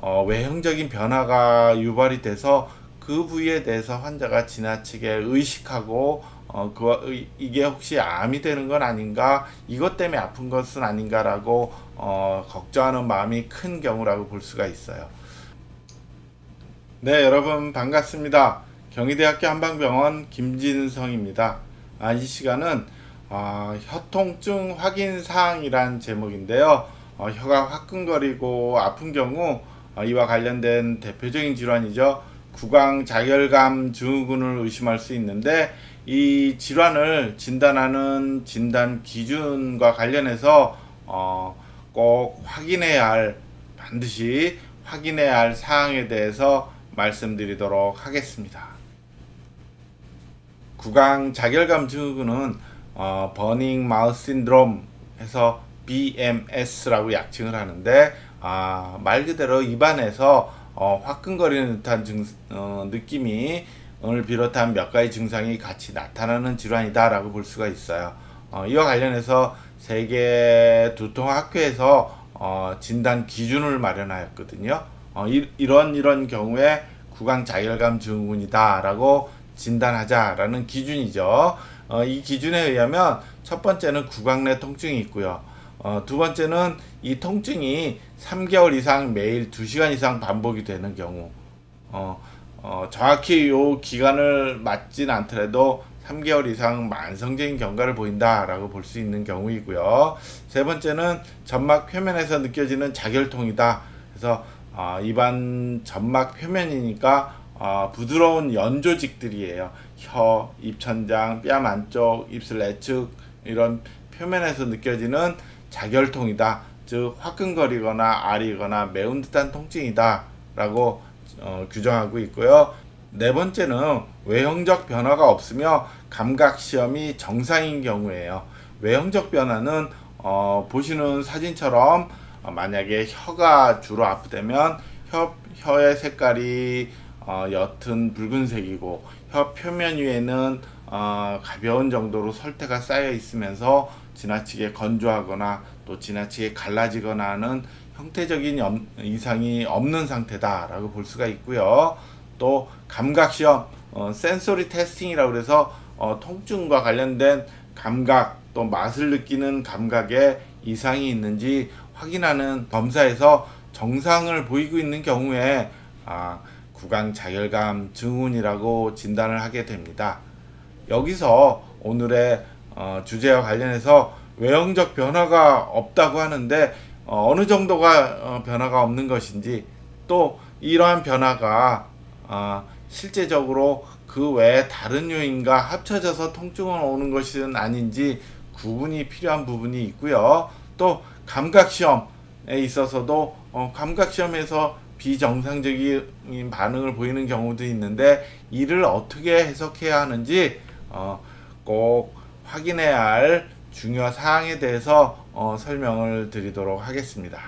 외형적인 변화가 유발이 돼서 그 부위에 대해서 환자가 지나치게 의식하고 이게 혹시 암이 되는 건 아닌가, 이것 때문에 아픈 것은 아닌가라고 걱정하는 마음이 큰 경우라고 볼 수가 있어요. 네, 여러분 반갑습니다. 경희대학교 한방병원 김진성입니다. 이 시간은 혀통증 확인 사항이란 제목인데요. 혀가 화끈거리고 아픈 경우 이와 관련된 대표적인 질환이죠. 구강자결감 증후군을 의심할 수 있는데, 이 질환을 진단하는 진단 기준과 관련해서 꼭 반드시 확인해야 할 사항에 대해서 말씀드리도록 하겠습니다. 구강자결감 증후군은 버닝 마우스 신드롬 해서 BMS라고 약칭을 하는데, 말 그대로 입안에서 화끈거리는 듯한 느낌이 을 비롯한 몇 가지 증상이 같이 나타나는 질환이다 라고 볼 수가 있어요. 이와 관련해서 세계 두통학회에서 진단 기준을 마련하였거든요. 이런 경우에 구강자결감 증후군이다 라고 진단하자라는 기준이죠. 이 기준에 의하면 첫 번째는 구강 내 통증이 있고요. 두 번째는 이 통증이 3개월 이상 매일 2시간 이상 반복이 되는 경우, 정확히 요 기간을 맞진 않더라도 3개월 이상 만성적인 경과를 보인다라고 볼 수 있는 경우이고요. 세 번째는 점막 표면에서 느껴지는 자결통이다. 그래서 입안 점막 표면이니까 부드러운 연조직들이에요. 혀, 입천장, 뺨 안쪽, 입술 내측 이런 표면에서 느껴지는 자결통이다. 즉 화끈거리거나 아리거나 매운 듯한 통증이다 라고 규정하고 있고요. 네 번째는 외형적 변화가 없으며 감각시험이 정상인 경우에요. 외형적 변화는 보시는 사진처럼 만약에 혀가 주로 아프다면 혀의 색깔이 옅은 붉은색이고, 혀 표면 위에는 가벼운 정도로 설태가 쌓여 있으면서 지나치게 건조하거나 또 지나치게 갈라지거나 하는 형태적인 이상이 없는 상태다라고 볼 수가 있고요. 또 감각시험, 센소리 테스팅이라고 해서 통증과 관련된 감각, 또 맛을 느끼는 감각에 이상이 있는지 확인하는 검사에서 정상을 보이고 있는 경우에 구강자결감 증후군이라고 진단을 하게 됩니다. 여기서 오늘의 주제와 관련해서 외형적 변화가 없다고 하는데, 어느 정도가 변화가 없는 것인지, 또 이러한 변화가 실제적으로 그 외에 다른 요인과 합쳐져서 통증을 오는 것은 아닌지 구분이 필요한 부분이 있고요. 또 감각시험에 있어서도 감각시험에서 비정상적인 반응을 보이는 경우도 있는데, 이를 어떻게 해석해야 하는지 꼭 확인해야 할 중요한 사항에 대해서 설명을 드리도록 하겠습니다.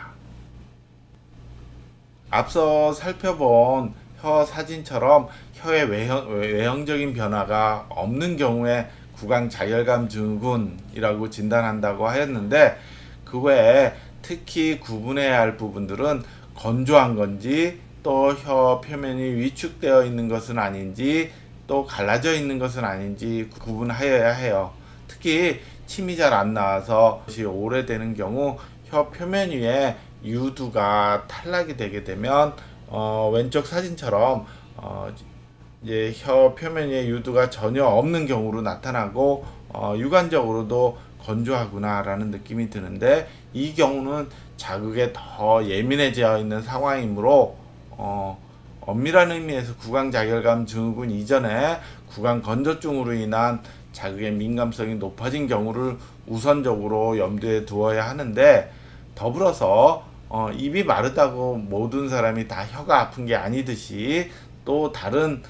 앞서 살펴본 혀 사진처럼 혀의 외형적인 변화가 없는 경우에 구강자결감 증후군이라고 진단한다고 하였는데, 그 외에 특히 구분해야 할 부분들은 건조한 건지, 또 혀 표면이 위축되어 있는 것은 아닌지, 또 갈라져 있는 것은 아닌지 구분하여야 해요. 특히 침이 잘 안 나와서 것이 오래되는 경우 혀 표면 위에 유두가 탈락이 되게 되면 왼쪽 사진처럼 이제 혀 표면 위에 유두가 전혀 없는 경우로 나타나고, 육안적으로도 건조하구나 라는 느낌이 드는데, 이 경우는 자극에 더 예민해져 있는 상황이므로 엄밀한 의미에서 구강자결감 증후군 이전에 구강건조증으로 인한 자극의 민감성이 높아진 경우를 우선적으로 염두에 두어야 하는데, 더불어서 입이 마르다고 모든 사람이 다 혀가 아픈 게 아니듯이, 또 다른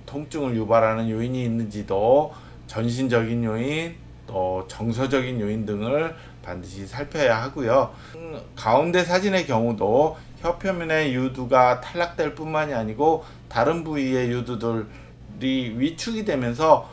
통증을 유발하는 요인이 있는지도 전신적인 요인, 또 정서적인 요인 등을 반드시 살펴야 하고요. 가운데 사진의 경우도 혀 표면의 유두가 탈락될 뿐만이 아니고 다른 부위의 유두들이 위축이 되면서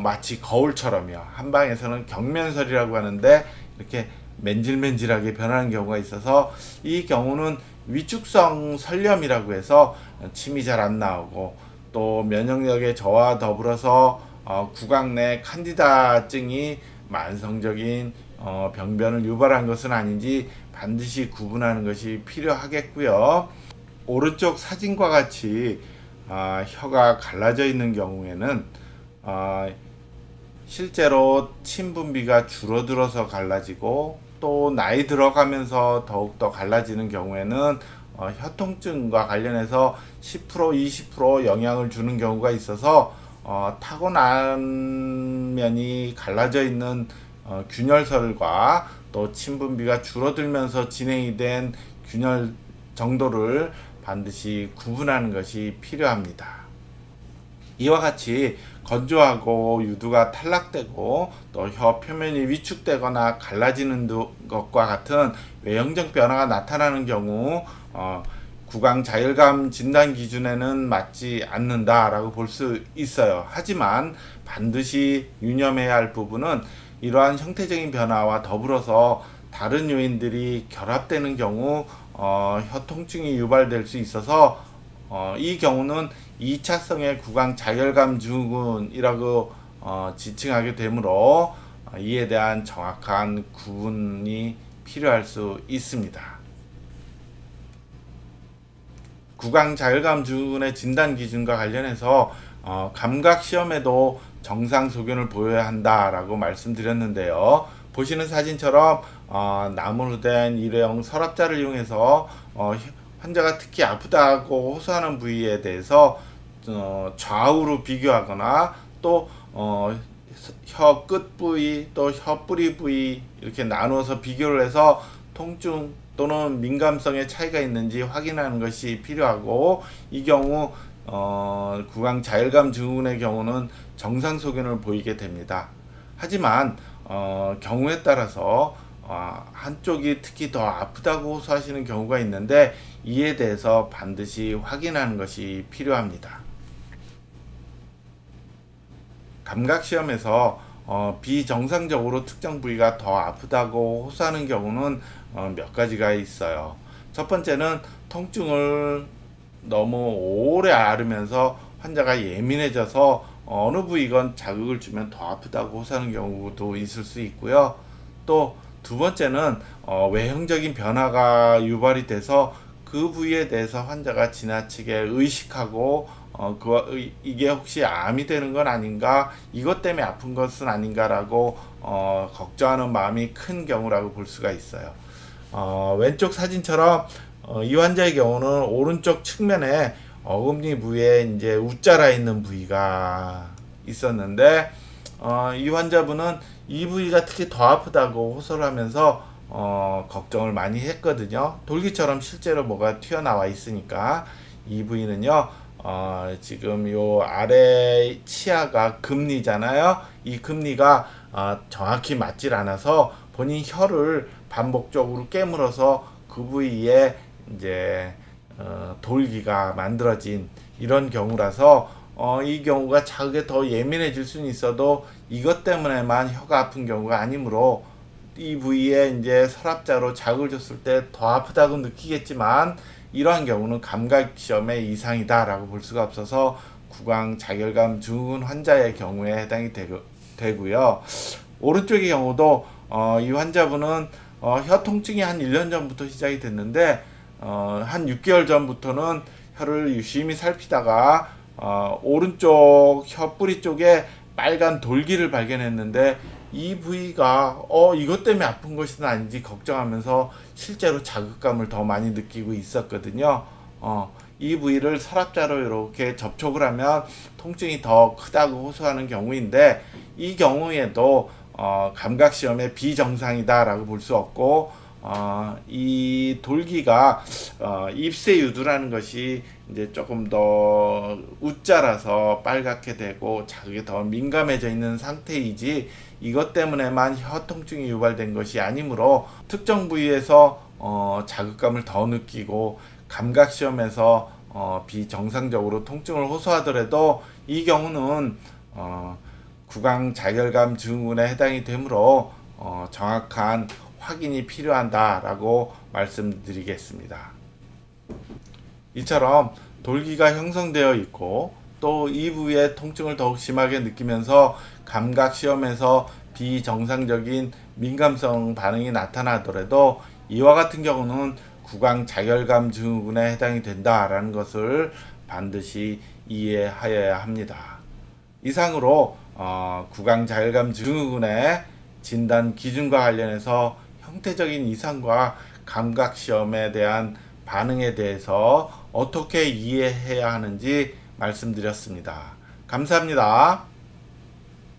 마치 거울처럼요. 한방에서는 경면설이라고 하는데, 이렇게 맨질맨질하게 변하는 경우가 있어서 이 경우는 위축성 설염이라고 해서 침이 잘 안 나오고 또 면역력의 저하와 더불어서 구강 내 칸디다증이 만성적인 병변을 유발한 것은 아닌지 반드시 구분하는 것이 필요하겠고요. 오른쪽 사진과 같이 혀가 갈라져 있는 경우에는 실제로 침 분비가 줄어들어서 갈라지고 또 나이 들어가면서 더욱더 갈라지는 경우에는 혀통증과 관련해서 10% 20% 영향을 주는 경우가 있어서 타고난 면이 갈라져 있는 균열설과 또 침 분비가 줄어들면서 진행이 된 균열 정도를 반드시 구분하는 것이 필요합니다. 이와 같이 건조하고 유두가 탈락되고 또 혀 표면이 위축되거나 갈라지는 것과 같은 외형적 변화가 나타나는 경우 구강 자열감 진단 기준에는 맞지 않는다라고 볼 수 있어요. 하지만 반드시 유념해야 할 부분은 이러한 형태적인 변화와 더불어서 다른 요인들이 결합되는 경우 혀 통증이 유발될 수 있어서 이 경우는 2차성의 구강 자열감 증후군이라고 지칭하게 되므로 이에 대한 정확한 구분이 필요할 수 있습니다. 구강 자열감 증후군의 진단 기준과 관련해서 감각시험에도 정상 소견을 보여야 한다라고 말씀드렸는데요. 보시는 사진처럼 나무로 된 일회용 서랍자를 이용해서 환자가 특히 아프다고 호소하는 부위에 대해서 좌우로 비교하거나 또 혀 끝 부위 또 혀 뿌리 부위 이렇게 나누어서 비교를 해서 통증 또는 민감성의 차이가 있는지 확인하는 것이 필요하고, 이 경우 구강 자열감 증후군의 경우는 정상 소견을 보이게 됩니다. 하지만 경우에 따라서 한쪽이 특히 더 아프다고 호소하시는 경우가 있는데 이에 대해서 반드시 확인하는 것이 필요합니다. 감각시험에서 비정상적으로 특정 부위가 더 아프다고 호소하는 경우는 몇 가지가 있어요. 첫 번째는 통증을 너무 오래 앓으면서 환자가 예민해져서 어느 부위건 자극을 주면 더 아프다고 호소하는 경우도 있을 수 있고요. 또 두 번째는 외형적인 변화가 유발이 돼서 그 부위에 대해서 환자가 지나치게 의식하고 이게 혹시 암이 되는 건 아닌가, 이것 때문에 아픈 것은 아닌가라고 걱정하는 마음이 큰 경우라고 볼 수가 있어요. 왼쪽 사진처럼 이 환자의 경우는 오른쪽 측면에 어금니 부위에 이제 웃자라 있는 부위가 있었는데 이 환자분은 이 부위가 특히 더 아프다고 호소를 하면서 걱정을 많이 했거든요. 돌기처럼 실제로 뭐가 튀어나와 있으니까. 이 부위는요 지금 요 아래 치아가 금니잖아요. 이 금니가 정확히 맞질 않아서 본인 혀를 반복적으로 깨물어서 그 부위에 이제 돌기가 만들어진 이런 경우라서 이 경우가 자극에 더 예민해질 수는 있어도 이것 때문에만 혀가 아픈 경우가 아니므로 이 부위에 이제 서랍자로 자극을 줬을 때 더 아프다고 느끼겠지만 이러한 경우는 감각시험의 이상이다 라고 볼 수가 없어서 구강 자결감 증후군 환자의 경우에 해당이 되고요. 오른쪽의 경우도 이 환자분은 혀 통증이 한 1년 전부터 시작이 됐는데 한 6개월 전부터는 혀를 유심히 살피다가 오른쪽 혀 뿌리 쪽에 빨간 돌기를 발견했는데 이 부위가 이것 때문에 아픈 것은 아닌지 걱정하면서 실제로 자극감을 더 많이 느끼고 있었거든요. 이 부위를 서랍자로 이렇게 접촉을 하면 통증이 더 크다고 호소하는 경우인데 이 경우에도 감각시험의 비정상이다 라고 볼 수 없고 이 돌기가 입새 유두라는 것이 이제 조금 더 웃자라서 빨갛게 되고 자극에 더 민감해져 있는 상태이지 이것 때문에만 혀 통증이 유발된 것이 아니므로 특정 부위에서 자극감을 더 느끼고 감각시험에서 비정상적으로 통증을 호소하더라도 이 경우는 구강 자결감 증후군에 해당이 되므로 정확한 확인이 필요하다라고 말씀드리겠습니다. 이처럼 돌기가 형성되어 있고 또 이 부위의 통증을 더욱 심하게 느끼면서 감각 시험에서 비정상적인 민감성 반응이 나타나더라도 이와 같은 경우는 구강 자결감 증후군에 해당이 된다라는 것을 반드시 이해하여야 합니다. 이상으로 구강 자결감 증후군의 진단 기준과 관련해서 형태적인 이상과 감각 시험에 대한 반응에 대해서 어떻게 이해해야 하는지 말씀드렸습니다. 감사합니다.